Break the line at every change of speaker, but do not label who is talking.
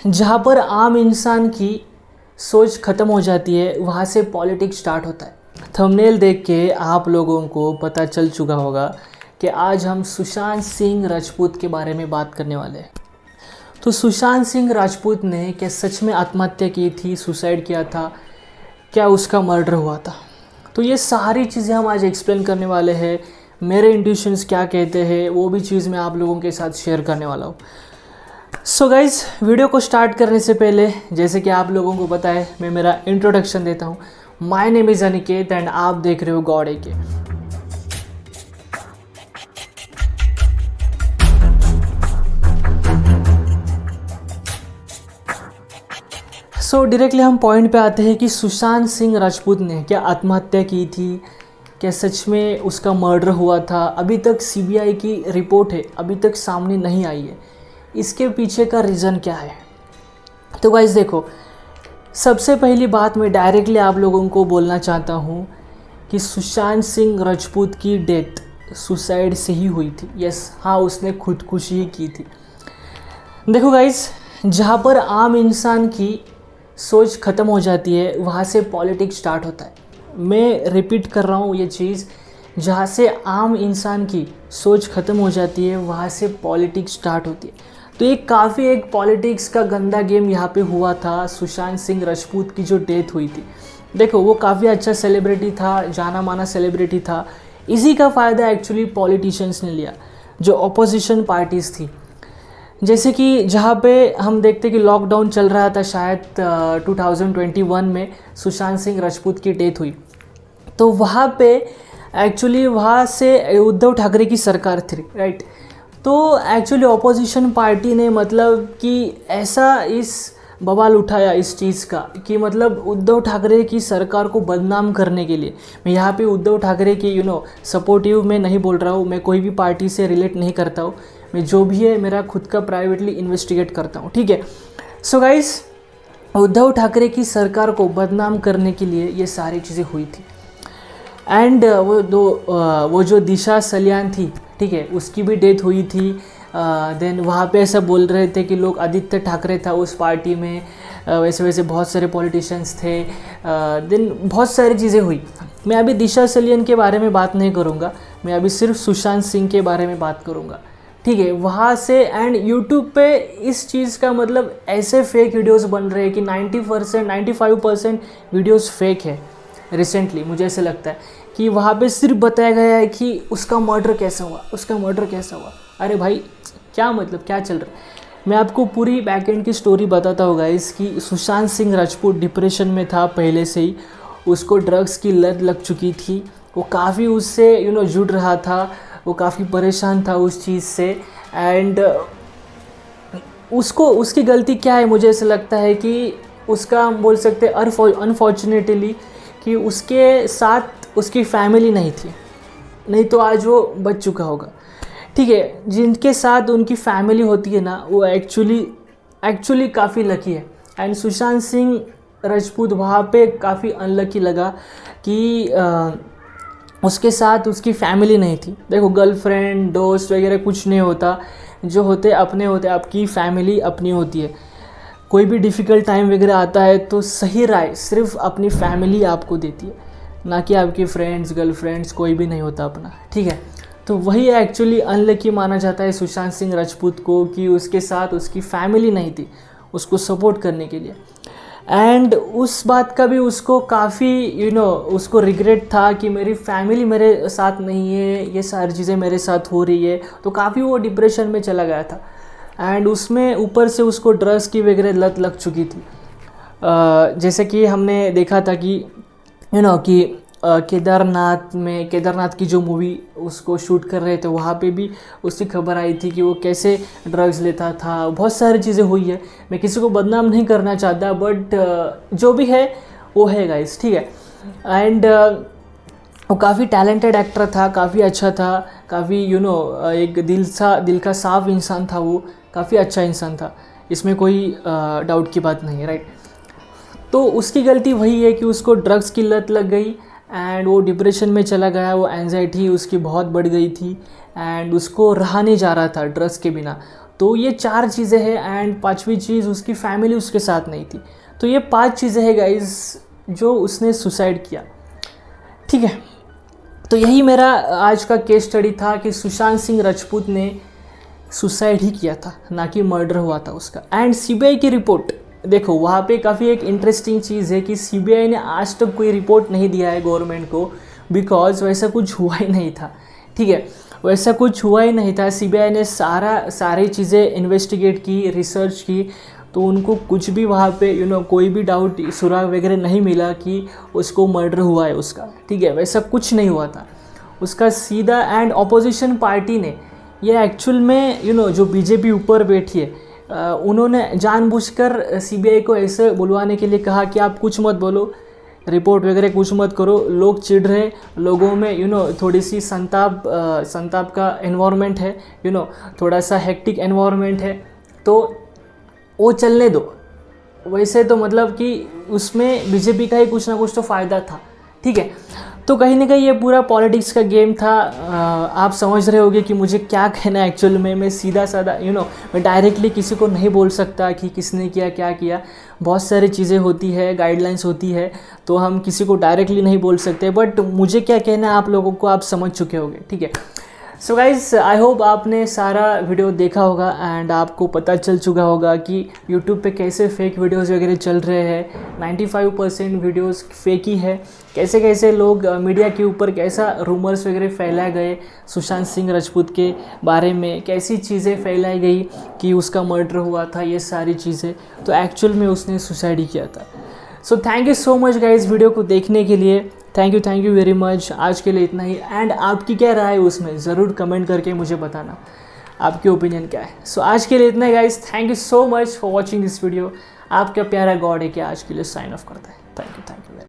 जहाँ पर आम इंसान की सोच ख़त्म हो जाती है वहाँ से पॉलिटिक्स स्टार्ट होता है। थंबनेल देख के आप लोगों को पता चल चुका होगा कि आज हम सुशांत सिंह राजपूत के बारे में बात करने वाले हैं। तो सुशांत सिंह राजपूत ने क्या सच में आत्महत्या की थी, सुसाइड किया था, क्या उसका मर्डर हुआ था? तो ये सारी चीज़ें हम आज एक्सप्लेन करने वाले हैं। मेरे इंट्यूशंस क्या कहते हैं वो भी चीज़ मैं आप लोगों के साथ शेयर करने वाला हूँ। सो गाइज़, वीडियो को स्टार्ट करने से पहले जैसे कि आप लोगों को पता है मैं मेरा इंट्रोडक्शन देता हूँ। My name is Aniket and आप देख रहे हो गॉड एके। सो डायरेक्टली हम पॉइंट पे आते हैं कि सुशांत सिंह राजपूत ने क्या आत्महत्या की थी, क्या सच में उसका मर्डर हुआ था? अभी तक सीबीआई की रिपोर्ट है, अभी तक सामने नहीं आई है। इसके पीछे का रीज़न क्या है? तो गाइस देखो, सबसे पहली बात मैं डायरेक्टली आप लोगों को बोलना चाहता हूँ कि सुशांत सिंह राजपूत की डेथ सुसाइड से ही हुई थी। यस, हाँ, उसने खुदकुशी ही की थी। देखो गाइस, जहाँ पर आम इंसान की सोच ख़त्म हो जाती है वहाँ से पॉलिटिक्स स्टार्ट होता है। मैं रिपीट कर रहा हूँ ये चीज़, जहाँ से आम इंसान की सोच ख़त्म हो जाती है वहाँ से पॉलिटिक्स स्टार्ट होती है। तो ये काफ़ी एक पॉलिटिक्स का गंदा गेम यहाँ पे हुआ था। सुशांत सिंह राजपूत की जो डेथ हुई थी, देखो वो काफ़ी अच्छा सेलिब्रिटी था, जाना माना सेलिब्रिटी था। इसी का फ़ायदा एक्चुअली पॉलिटिशियंस ने लिया, जो अपोजिशन पार्टीज़ थी। जैसे कि जहाँ पे हम देखते कि लॉकडाउन चल रहा था, शायद 2021 में सुशांत सिंह राजपूत की डेथ हुई। तो वहाँ पे एक्चुअली वहाँ से उद्धव ठाकरे की सरकार थी, राइट? तो एक्चुअली अपोजिशन पार्टी ने मतलब कि ऐसा इस बवाल उठाया इस चीज़ का कि मतलब उद्धव ठाकरे की सरकार को बदनाम करने के लिए। मैं यहाँ पे उद्धव ठाकरे की सपोर्टिव में नहीं बोल रहा हूँ, मैं कोई भी पार्टी से रिलेट नहीं करता हूँ। मैं जो भी है मेरा खुद का प्राइवेटली इन्वेस्टिगेट करता हूँ, ठीक है? सो गाइस, उद्धव ठाकरे की सरकार को बदनाम करने के लिए ये सारी चीज़ें हुई थी। एंड वो जो दिशा सलियान थी, ठीक है, उसकी भी डेथ हुई थी। देन वहाँ पे ऐसा बोल रहे थे कि लोग आदित्य ठाकरे था उस पार्टी में, वैसे वैसे बहुत सारे पॉलिटिशियंस थे। देन बहुत सारी चीज़ें हुई। मैं अभी दिशा सलियान के बारे में बात नहीं करूँगा, मैं अभी सिर्फ सुशांत सिंह के बारे में बात करूँगा, ठीक है? वहाँ से एंड यूट्यूब पे इस चीज़ का मतलब ऐसे फेक वीडियोस बन रहे हैं कि 90% 95% वीडियोस फेक है। रिसेंटली मुझे ऐसे लगता है कि वहाँ पे सिर्फ बताया गया है कि उसका मर्डर कैसा हुआ, उसका मर्डर कैसा हुआ। अरे भाई, क्या मतलब क्या चल रहा है? मैं आपको पूरी बैकएंड की स्टोरी बताता हूँ गाइस कि सुशांत सिंह राजपूत डिप्रेशन में था पहले से ही। उसको ड्रग्स की लत लग चुकी थी, वो काफ़ी उससे जुड़ रहा था, वो काफ़ी परेशान था उस चीज़ से। एंड उसकी गलती क्या है? मुझे ऐसा लगता है कि उसका हम बोल सकते हैं अनफॉर्चुनेटली कि उसके साथ उसकी फैमिली नहीं थी, नहीं तो आज वो बच चुका होगा, ठीक है? जिनके साथ उनकी फैमिली होती है ना, वो एक्चुअली काफ़ी लकी है। एंड सुशांत सिंह राजपूत वहाँ पे काफ़ी अनलकी लगा कि उसके साथ उसकी फैमिली नहीं थी। देखो, गर्लफ्रेंड दोस्त वगैरह कुछ नहीं होता, जो होते अपने होते, आपकी फैमिली अपनी होती है। कोई भी डिफ़िकल्ट टाइम वगैरह आता है तो सही राय सिर्फ अपनी फैमिली आपको देती है, ना कि आपके फ्रेंड्स गर्लफ्रेंड्स, कोई भी नहीं होता अपना, ठीक है? तो वही एक्चुअली अनलकी माना जाता है सुशांत सिंह राजपूत को कि उसके साथ उसकी फैमिली नहीं थी उसको सपोर्ट करने के लिए। एंड उस बात का भी उसको काफ़ी उसको रिग्रेट था कि मेरी फैमिली मेरे साथ नहीं है, ये सारी चीज़ें मेरे साथ हो रही है। तो काफ़ी वो डिप्रेशन में चला गया था। एंड उसमें ऊपर से उसको ड्रग्स की वगैरह लत लग चुकी थी। जैसे कि हमने देखा था कि कि केदारनाथ की जो मूवी उसको शूट कर रहे थे, वहाँ पे भी उसकी खबर आई थी कि वो कैसे ड्रग्स लेता था। बहुत सारी चीज़ें हुई है, मैं किसी को बदनाम नहीं करना चाहता, बट जो भी है वो है गाइस, ठीक है? एंड वो काफ़ी टैलेंटेड एक्टर था, काफ़ी अच्छा था, काफ़ी एक दिल का साफ इंसान था, वो काफ़ी अच्छा इंसान था, इसमें कोई डाउट की बात नहीं है, राइट? तो उसकी गलती वही है कि उसको ड्रग्स की लत लग गई एंड वो डिप्रेशन में चला गया। वो एंजाइटी उसकी बहुत बढ़ गई थी एंड उसको रहा नहीं जा रहा था ड्रग्स के बिना। तो ये 4 चीज़ें हैं एंड 5वीं चीज़ उसकी फैमिली उसके साथ नहीं थी। तो ये 5 चीज़ें हैं गाइस जो उसने सुसाइड किया, ठीक है। तो यही मेरा आज का केस स्टडी था कि सुशांत सिंह राजपूत ने सुसाइड ही किया था, ना कि मर्डर हुआ था उसका। एंड सीबीआई की रिपोर्ट देखो, वहाँ पे काफ़ी एक इंटरेस्टिंग चीज़ है कि सीबीआई ने आज तक कोई रिपोर्ट नहीं दिया है गवर्नमेंट को, बिकॉज वैसा कुछ हुआ ही नहीं था, ठीक है। वैसा कुछ हुआ ही नहीं था। सीबीआई ने सारी चीज़ें इन्वेस्टिगेट की, रिसर्च की, तो उनको कुछ भी वहाँ पे कोई भी डाउट सुराग वगैरह नहीं मिला कि उसको मर्डर हुआ है उसका, ठीक है। वैसा कुछ नहीं हुआ था उसका सीधा। एंड अपोजिशन पार्टी ने ये एक्चुअल में जो बीजेपी ऊपर बैठी है उन्होंने जानबूझकर सीबीआई को ऐसे बुलवाने के लिए कहा कि आप कुछ मत बोलो, रिपोर्ट वगैरह कुछ मत करो, लोग चिढ़ रहे, लोगों में थोड़ी सी संताप का एनवायरनमेंट है, थोड़ा सा हेक्टिक एनवायरनमेंट है, तो वो चलने दो। वैसे तो मतलब कि उसमें बीजेपी का ही कुछ ना कुछ तो फ़ायदा था, ठीक है। तो कहीं ना कहीं ये पूरा पॉलिटिक्स का गेम था। आप समझ रहे होगे कि मुझे क्या कहना है एक्चुअल में। मैं सीधा साधा मैं डायरेक्टली किसी को नहीं बोल सकता कि किसने किया क्या किया। बहुत सारी चीज़ें होती है, गाइडलाइंस होती है, तो हम किसी को डायरेक्टली नहीं बोल सकते। बट मुझे क्या कहना है आप लोगों को आप समझ चुके होंगे, ठीक है। सो गाइज़, आई होप आपने सारा वीडियो देखा होगा एंड आपको पता चल चुका होगा कि यूट्यूब पे कैसे फेक वीडियोस वगैरह चल रहे हैं। 95% वीडियोस फेक ही है। कैसे कैसे लोग मीडिया के ऊपर कैसा रूमर्स वगैरह फैलाए गए सुशांत सिंह राजपूत के बारे में, कैसी चीज़ें फैलाई गई कि उसका मर्डर हुआ था, ये सारी चीज़ें। तो एक्चुअल में उसने सुसाइड ही किया था। So thank you so much guys video को देखने के लिए। Thank you very much. आज के लिए इतना ही। एंड आपकी क्या राय है उसमें ज़रूर कमेंट करके मुझे बताना आपकी ओपिनियन क्या है। सो आज के लिए इतना ही guys. Thank you so much for watching this video. आपका प्यारा गॉड है कि आज के लिए साइन ऑफ करता है। Thank you.